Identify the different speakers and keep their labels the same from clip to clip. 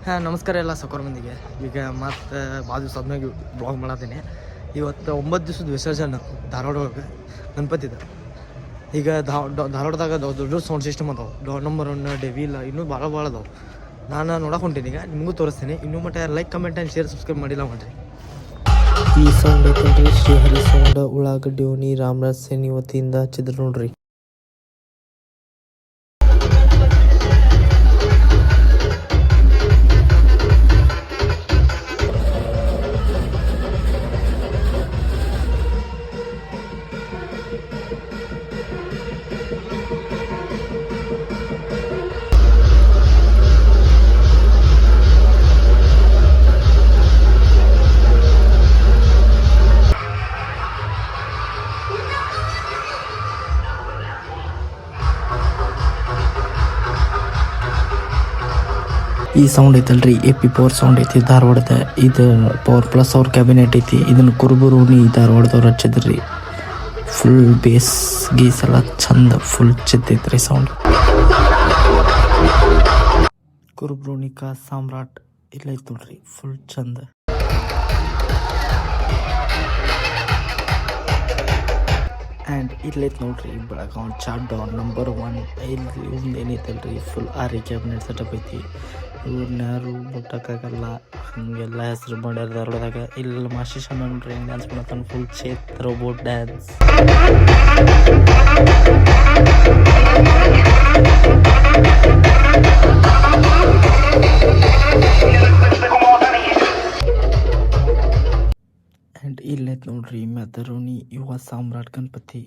Speaker 1: ಹಾಂ ನಮಸ್ಕಾರ ಎಲ್ಲ ಸಕೋರ್ ಮಂದಿಗೆ. ಈಗ ಮತ್ತು ಭಾಳ ದಿವಸ ಆದ್ಮೇಲೆ ಬ್ಲಾಗ್ ಮಾಡತ್ತೀನಿ. ಇವತ್ತು 9 ದಿವಸದ ವಿಸರ್ಜನೆ ಧಾರವಾಡ ಒಳಗೆ ಗಣಪತಿದ. ಈಗ ಧಾರವಾಡದಾಗ ದೊಡ್ಡ ಸೌಂಡ್ ಸಿಸ್ಟಮ್ ಅದಾವೆ. ಡಾನ್ ನಂಬರ್ 1 ಡೆವಿಲ್ ಇನ್ನೂ ಭಾಳ ಅದಾವೆ. ನಾನು ನೋಡಕ್ಕೆ ಹೊಂಟೀನಿ. ಈಗ ನಿಮಗೂ ತೋರಿಸ್ತೀನಿ. ಇನ್ನೂ ಮಟ್ಟ like comment and share subscribe ಮಾಡಿಲ್ಲ ಮಾಡ್ರಿ.
Speaker 2: ಈ ಸೌಂಡ್ ಐತಲ್ರಿ ಶ್ರೀಹರಿ ಸೌಂಡ್ ಉಳ್ಳಾಗಡ್ಡಿ ಓಣಿ ರಾಮರಾಜ್ ಸೇನಿ ವತಿಯಿಂದ ಹಚ್ಚಿದ್ರು ನೋಡ್ರಿ. ಈ ಸೌಂಡ್ ಐತಲ್ರಿ AP ಪವರ್ ಸೌಂಡ್ ಐತಿ ಧಾರವಾಡದ. ಇದು ಪವರ್ ಪ್ಲಸ್ ಅವ್ರ ಕ್ಯಾಬಿನೆಟ್ ಐತಿ. ಇದನ್ನ ಕುರುಬುರೂನಿ ಧಾರವಾಡದವ್ರು ಹಚ್ಚಿದ್ರಿ. ಫುಲ್ ಬೇಸ್ ಗೀಸ್ ಎಲ್ಲ ಚಂದ ಫುಲ್ ಚಿತ್ತೈತ್ರಿ ಸೌಂಡ್. ಕುರುಬುರೂನಿಕಾ ಸಾಮ್ರಾಟ್ ಇಲ್ಲ ಐತ್ ನೋಡ್ರಿ ಫುಲ್ ಚಂದ. ಆ್ಯಂಡ್ ಇಲ್ಲೈತೆ ನೋಡ್ರಿ ಬೆಳಗಾವ್ ಚಾಟ್ ಡಾನ್ ನಂಬರ್ 1. ಇಲ್ಲಿ ಒಂದು ಏನೈತಲ್ರಿ ಫುಲ್ ಆರಿ ಕ್ಯಾಬಿನೆಟ್ ಸೆಟಪ್ ಐತಿ. ಇವ್ರನ್ನ ಯಾರು ಮುಟ್ಟಕ್ಕಾಗಲ್ಲ, ಹಂಗೆಲ್ಲ ಹೆಸರು ಮಾಡ್ಯಾರ ಧಾರವಾಡದಾಗ. ಇಲ್ಲ ಮಾಶಿಷ ನೋಡ್ರಿ ಹೆಂಗೆ ಡ್ಯಾನ್ಸ್ ಮಾಡತ್ತಾನ ಫುಲ್ ಚೇತ್ ರೋಬೋಟ್ ಡ್ಯಾನ್ಸ್. ಆ್ಯಂಡ್ ಇಲ್ಲೈತೆ ನೋಡ್ರಿ ಮೆದರೋನಿ ಯುವ ಸಾಮ್ರಾಟ್ ಗಣಪತಿ.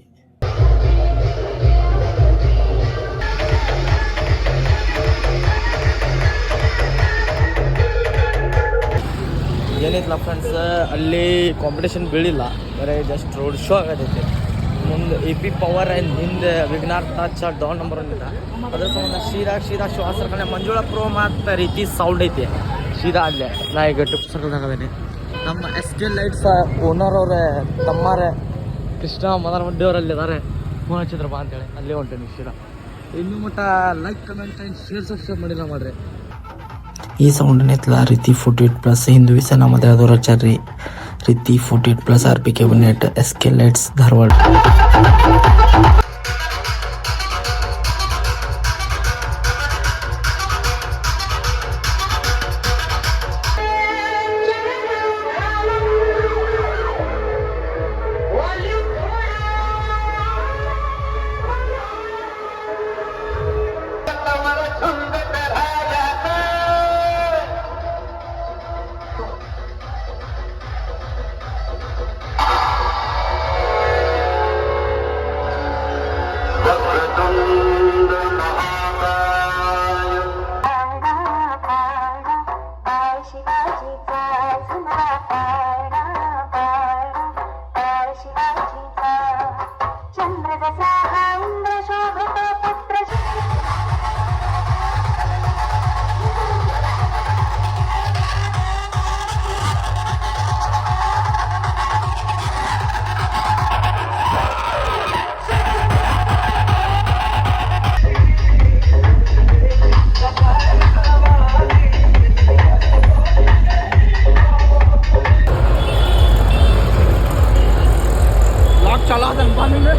Speaker 1: ಏನೈತಲ್ಲ ಫ್ರೆಂಡ್ಸ್, ಅಲ್ಲಿ ಕಾಂಪಿಟೇಷನ್ ಬೀಳಿಲ್ಲ, ಬರೀ ಜಸ್ಟ್ ರೋಡ್ ಶೋ ಆಗತೈತಿ. ಮುಂದೆ AP ಪವರ್ ಆ್ಯಂಡ್ ಹಿಂದೆ ವಿಘ್ನಾರ್ಥ ಚಾಟ್ ಡಾನ್ ನಂಬರ್ 1 ಇದೆ. ಅದ್ರ ಸಂಬಂಧ ಶ್ರೀರಾ ಶ್ವಾಸರ ಕಡೆ ಮಂಜುಳಾ ಪ್ರೋ ಮತ್ತು ರೀತಿ ಸೌಂಡ್ ಐತಿ. ಸೀದಾ ಅಲ್ಲೇ ನಾ ಈಗ ಟಿಪ್ ಸರ್ಕಲ್ದಾಗ ಅದೇನೆ. ನಮ್ಮ SK ಲೈಟ್ಸ್ ಓನರ್ ಅವರೇ ತಮ್ಮಾರೆ ಕೃಷ್ಣ ಮದರಮಡ್ಡಿ ಅವರಲ್ಲಿ ಇದ್ದಾರೆ. ಫೋನ್ ಹಚ್ಚಿದ್ರ ಬಾ ಅಂತೇಳಿ ಅಲ್ಲೇ ಹೊಂಟೇನಿ ಸೀದಾ. ಇನ್ನೂ ಮಟ್ಟ like comment and share subscribe ಮಾಡಿಲ್ಲ ಮಾಡ್ರಿ.
Speaker 2: ಈ ಸೌಂಡ್ ಐತಲ್ಲ ರಿತಿ 48+ ಹಿಂದೂ ಸೆನಾ ಮದರದವ್ರು ಹಚ್ಚಾರ್ರಿ. ರಿತಿ 48+ RP cabinet SK lights Dharwad.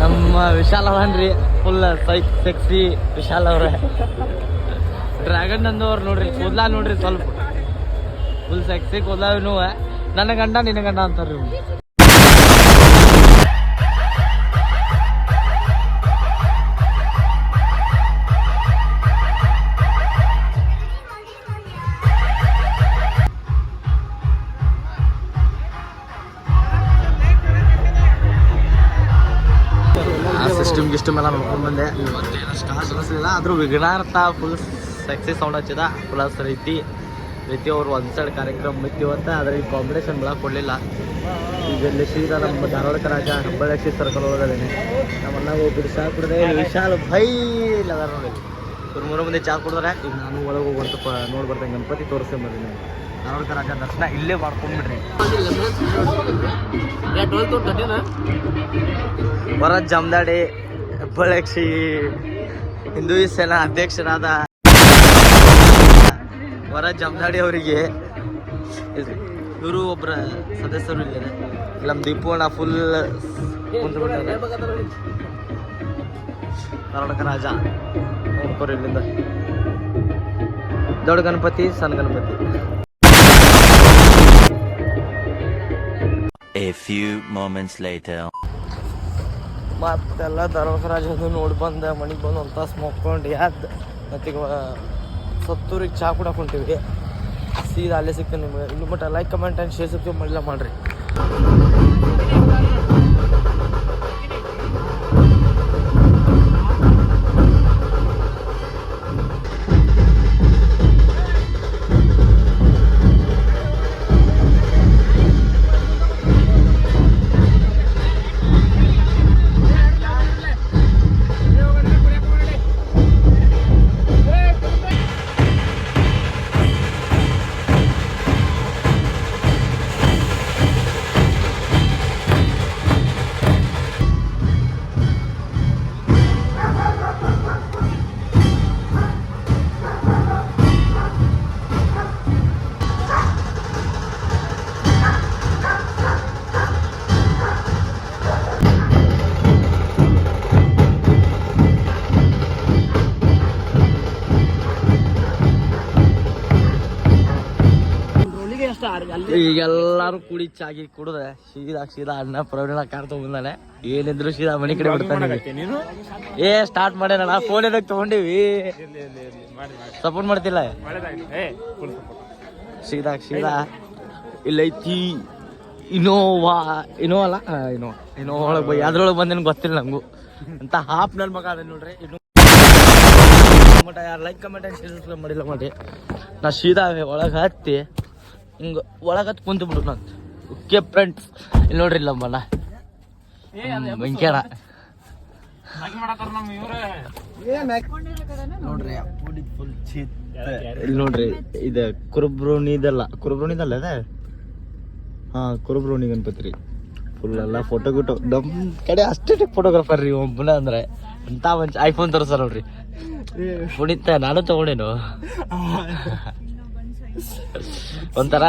Speaker 1: ನಮ್ಮ ವಿಶಾಲ್ ಅವನ್ರಿ ಫುಲ್ ಸೆಕ್ಸಿ ವಿಶಾಲ್ ಅವ್ರೆ. ಡ್ರ್ಯಾಗನ್ ನಂದವ್ರು ನೋಡ್ರಿ, ಕೂದಲ ನೋಡ್ರಿ ಸ್ವಲ್ಪ ಫುಲ್ ಸೆಕ್ಸಿ ಕೂದಲ. ಇನ್ನು ನನ್ನ ಗಂಡ ನಿನ್ನ ಗಂಡ ಅಂತಾರ್ರಿ. ಸಿಸ್ಟಮ್ ಎಲ್ಲ ನೋಡ್ಕೊಂಡು ಬಂದೆ. ಇವತ್ತೇನು ಸ್ಟಾರ್ಟ್ ಅನಿಸಲಿಲ್ಲ, ಆದರೂ ವಿಘ್ನಾರ್ಥ ಫುಲ್ ಸೆಕ್ಸಿ ಸೌಂಡ್ ಹಚ್ಚಿದ. ಪ್ಲಸ್ ರೀತಿ ಅವ್ರು ಒಂದು ಸೈಡ್ ಕಾರ್ಯಕ್ರಮ ಇತ್ತು ಇವತ್ತು. ಆದರೆ ಈ ಕಾಂಪಿಟೇಷನ್ ಬೆಳಕ್ಕೆ ಕೊಡಲಿಲ್ಲ. ಈಗ ಇಲ್ಲಿ ಸೀದಾ ನಮ್ಮ ಧಾರವಾಡ ರಾಜ ಹೆಬ್ಬಳ್ಳಿ ಸರ್ಕಲ್ ಒಳಗದೇನೆ. ನಮ್ಮನ್ನ ಹೋಗ್ಬಿಟ್ಟು ಚಹಾ ಕುಡಿದೆ. ವಿಶಾಲ್ ಭೈ ಇಲ್ಲ ಅದಾರ ನೋಡಿ. ಇವ್ರು 3 ಮಂದಿ ಚಹಾ ಕುಡಿದ್ರೆ ಈಗ ನಾನು ಒಳಗೆ ಹೋಗುವಂತ ನೋಡಿ ಬರ್ತೇನೆ. ಗಣಪತಿ ತೋರಿಸ್ಕೊಂಬರ್ತೀನಿ. ಧಾರವಾಡ ರಾಜ ದರ್ಶನ ಇಲ್ಲೇ ಮಾಡ್ಕೊಂಡ್ಬಿಡ್ರಿ. ಭರತ್ ಜಮದಾಡಿ ಹೆಬ್ಬಳ್ಳಿ ಹಿಂದೂ ಸೇನಾ ಅಧ್ಯಕ್ಷರಾದ ವರ ಜಮದಾಡಿ ಅವರಿಗೆ ಇವರು ಒಬ್ಬರ ಸದಸ್ಯರು ಇದ್ದಾರೆ. ನಮ್ಮ ದೀಪೋಣ ಫುಲ್ ಕುಂತ್ಬಿಟ್ಟಾರೆ. ಕರ್ನಾಟಕ ರಾಜ ನೋಡ್ಕೊರಿ ಇಲ್ಲಿಂದ. ದೊಡ್ಡ ಗಣಪತಿ ಸಣ್ಣ Ganapati.
Speaker 3: A few moments later.
Speaker 1: ಮತ್ತೆಲ್ಲ ಧರ್ಮರಾಜ ಅದು ನೋಡಿ ಬಂದೆ ಮನೆಗೆ ಬಂದು ಒಂದು ತಾಸು ಮಕ್ಕೊಂಡು ಯಾವ್ದು ಮತ್ತೀಗ ಸತ್ತೂರಿಗೆ ಚಹಾ ಕುಡಕ್ಕೆ ಹೊಂಟೀವಿ. ಸೀದಾ ಅಲ್ಲೇ ಸಿಗ್ತೇನೆ ನಿಮಗೆ. ಇನ್ನು but like comment and share subscribe ಮಾಡಿಲ್ಲ ಮಾಡಿರಿ. ಈಗೆಲ್ಲಾರು ಕುಡಿ ಚಾಗಿ ಕುಡ್ದೆ ಸೀದಾ ಅಣ್ಣ ಪ್ರವೀಣ ಕಾರ್ ತಗೊಂಡಾನೆ. ಏನಿದ್ರು ಸೀದಾ ಮನೆ ಕಡೆ ಬಿಡ್ತಾನೆ. ಸ್ಟಾರ್ಟ್ ಮಾಡ್ಯಾನ. ಫೋನ್ ಏನಕ್ಕೆ ತಗೊಂಡಿವಿ, ಸಪೋರ್ಟ್ ಮಾಡ್ತಿಲ್ಲ. ಸೀದಾ ಇಲ್ಲೈತಿ ಇನೋವಾ ಅಲ್ಲ ಇನೋವಾ ಒಳಗೆ ಅದ್ರೊಳಗೆ ಬಂದೇನು ಗೊತ್ತಿಲ್ಲ ನಂಗೂ ಅಂತ ಹಾಫ್ ನನ್ನ ಮಗ ಅದ ನೋಡ್ರಿ. ಇನ್ನು ಮಟ ಯಾರು like comment and share subscribe ಮಾಡಿಲ್ಲ ಮಾಡ್ರಿ. ನಾ ಸೀದಾ ಒಳಗೆ ಹತ್ತಿ ಹಿಂಗೆ ಒಳಗೆ ಹತ್ತು ಕುಂತು ಬಿಡು ನಾನು. ಓಕೆ ಫ್ರೆಂಡ್ಸ್, ಇಲ್ಲಿ ನೋಡ್ರಿ ಇಲ್ಲ ಮನ ವೆಂಕಣ್ಣ ನೋಡ್ರಿ ಫುಲ್ ಚೀತ್. ಇಲ್ಲಿ ನೋಡ್ರಿ ಇದು ಕುರುಬ್ರೋಣಿದಲ್ಲ ಅದ. ಕುರುಬ್ರೋಣಿ ಗಣಪತಿ ರೀ. ಫುಲ್ ಎಲ್ಲ ಫೋಟೋ ಗಿಟೋ ನಮ್ ಕಡೆ ಅಷ್ಟೇ ಫೋಟೋಗ್ರಾಫರ್ ರೀ ಒಬ್ಬನ ಅಂದ್ರೆ ಅಂತ ಒಂದು ಐಫೋನ್ ತೋರಿಸ್ತಾರ ನೋಡ್ರಿ. ಪುಣಿತ ನಾನು ತಗೊಂಡೇನು ಒಂಥರ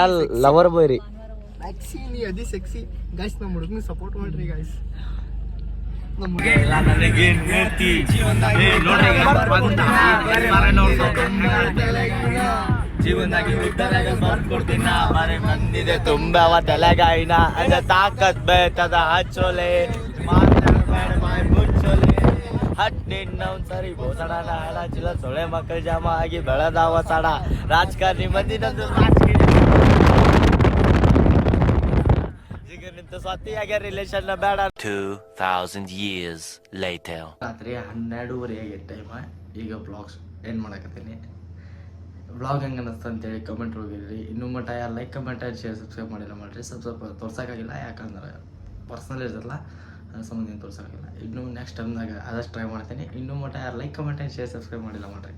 Speaker 1: ಲವರ್ ಬಾಯ್ ರೀ.
Speaker 4: ಸಪೋರ್ಟ್ ಮಾಡ್ರಿ ಗೈಸ್.
Speaker 1: ಜೀವನದಾಗಿ ಬರ್ಕೊಡ್ತೀನ ಮನೆ ಮಂದಿದೆ ತುಂಬಾ ತಲೆಗಾಯಿನ ಅದ ತಾಕತ್ ಬೇತದ ಹಚ್ಚೋಲೆ ಮಾತಾಡ್ಬೇಡ ಬಾಯ್ ಮುಚ್ಚೋಲೆ ಹಟ್ಟಿನ ಸರಿ ಬೋಸಡ ನಾಡ ಚಿಲ ಸೊಳೆ ಮಕ್ಕಳ ಜಾಮ ಆಗಿ ಬೆಳೆದಾವ ಸಡ ರಾಜಕಾರಣಿ ಮಂದಿನಂದು ನಿಂತು ಸ್ವತ್ತಿಯಾಗ ರಿಲೇಷನ್ ಬೇಡ.
Speaker 3: 2000 years later.
Speaker 2: ರಾತ್ರಿ 12:30 ಆಗೈತೆ ಟೈಮ. ಈಗ ಬ್ಲಾಗ್ಸ್ ಏನು ಮಾಡಕತ್ತೀನಿ. ಬ್ಲಾಗ್ ಹೆಂಗೆ ಅನ್ನಿಸ್ತು ಅಂತೇಳಿ ಕಮೆಂಟ್ ಹೋಗಿರಿ. ಇನ್ನೂ ಮಟ್ಟ ಯಾರು like comment and share subscribe ಮಾಡಿಲ್ಲ ಮಾಡಿರಿ. ಸ್ವಲ್ಪ ತೋರ್ಸೋಕ್ಕಾಗಿಲ್ಲ, ಯಾಕಂದ್ರೆ ಪರ್ಸ್ನಲ್ ಇರ್ತಲ್ಲ ಅದ್ರ ಸಂಬಂಧ ಏನು ತೋರ್ಸೋಕ್ಕಾಗಿಲ್ಲ. ಇನ್ನೂ ನೆಕ್ಸ್ಟ್ ಟೈಮ್ದಾಗ ಆದಷ್ಟು ಟ್ರೈ ಮಾಡ್ತೀನಿ. ಇನ್ನೂ ಮಟ್ಟ ಯಾರು like comment and share subscribe ಮಾಡಿಲ್ಲ ಮಾಡಿರಿ.